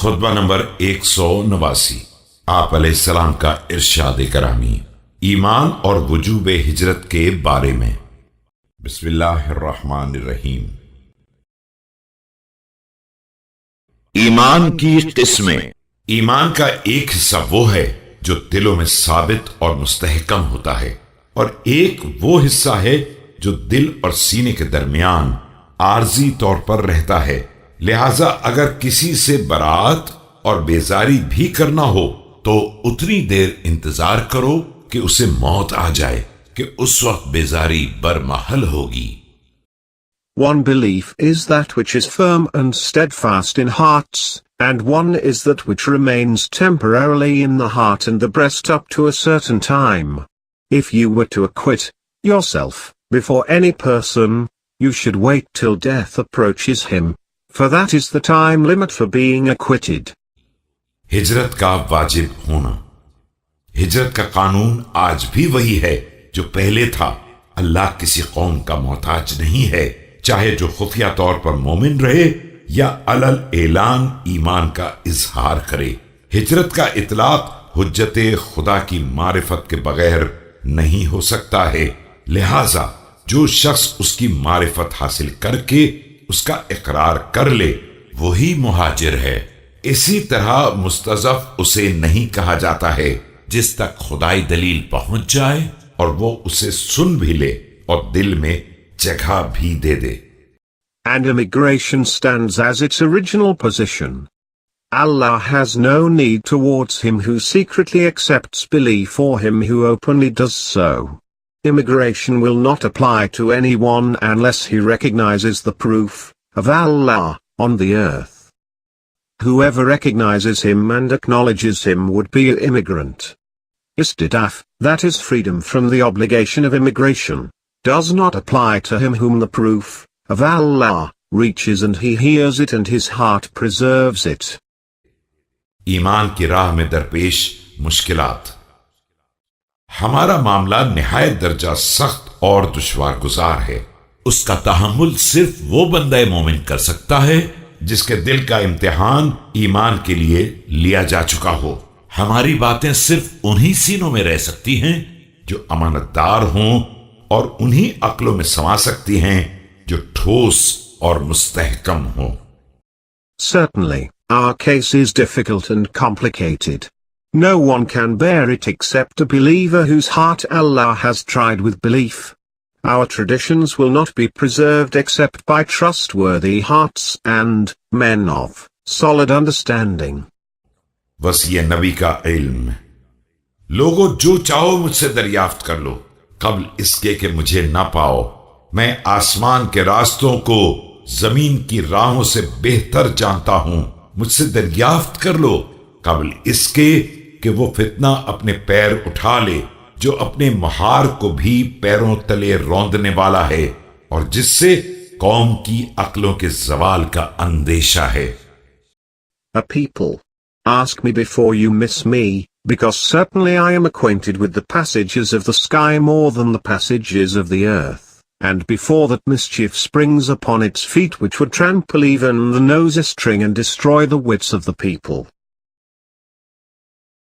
खुतबा number 189। आप अलैहिस्सलाम का इरशाद करामी ईमान और वजूब हिजरत के बारे में। बिस्मिल्लाहिर्रहमानिर्रहीम। ईमान की किस्में। ईमान का एक हिस्सा वो है जो दिलों में साबित और मुस्तहकम होता है, और एक वो हिस्सा है जो दिल और सीने के दरमियान आर्जी तौर पर रहता है। लिहाजा अगर किसी से बरात और बेजारी भी करना हो तो उतनी देर इंतजार करो कि उसे मौत आ जाए कि उस वक्त बेजारी बरमहल होगी। One belief is that which is firm and steadfast in hearts, and one is that which remains temporarily in the heart and the breast up to a certain time. If you were to acquit yourself before any person, you should wait till death approaches him, for that is the time limit for being acquitted. हिजरत का वाजिब होना। हिजरत का कानून आज भी वही है जो पहले था। अल्लाह किसी कौम का मोहताज नहीं है, चाहे जो खुफिया तौर पर मोमिन रहे या अलल ऐलान ईमान का इजहार करे। हिजरत का इतलाक हुज्जते खुदा की मारिफत के बगैर नहीं हो सकता है। लिहाजा जो शख्स उसकी मारिफत हासिल करके उसका इकरार कर ले वही मुहाजिर है। इसी तरह मुस्तज़फ़ उसे नहीं कहा जाता है जिस तक खुदाई दलील पहुंच जाए और वो उसे सुन भी ले और दिल में जगह भी दे दे। And immigration stands as its original position. Allah has no need towards him who secretly accepts belief or him who openly does so. Immigration will not apply to anyone unless he recognizes the proof of Allah on the earth. Whoever recognizes him and acknowledges him would be an immigrant. Istidaf, that is freedom from the obligation of immigration, does not apply to him whom the proof of Allah reaches and he hears it and his heart preserves it. ईमान की राह में दरपेश मुश्किलात। हमारा मामला निहायत दर्जा सख्त और दुश्वार गुजार है। उसका तहम्मुल सिर्फ वो बंदा मोमिन कर सकता है जिसके दिल का इम्तिहान ईमान के लिए लिया जा चुका हो। हमारी बातें सिर्फ उन्हीं सीनों में रह सकती हैं जो अमानतदार हों और उन्हीं अक्लों में समा सकती हैं जो ठोस और मुस्तहकम हों। Certainly, our case is difficult and complicated. No one can bear it except a believer whose heart Allah has tried with belief. Our traditions will not be preserved except by trustworthy hearts and men of solid understanding. बस ये नबी का इल्म। लोगों जो चाहो मुझसे दरियाफ्त कर लो, कब्ल इसके कि मुझे ना पाओ। मैं आसमान के रास्तों को जमीन की राहों से बेहतर जानता हूं। मुझसे दरियाफ्त कर लो कब्ल इसके कि वो फितना अपने पैर उठा ले जो अपने महार को भी पैरों तले रौंदने वाला है और जिससे कौम की अक्लों के जवाल का अंदेशा है। A people, ask me before you miss me, because certainly I am acquainted with the passages of the sky more than the passages of the earth, and before that mischief springs upon its feet which would trample even the nose string and destroy the wits of the people.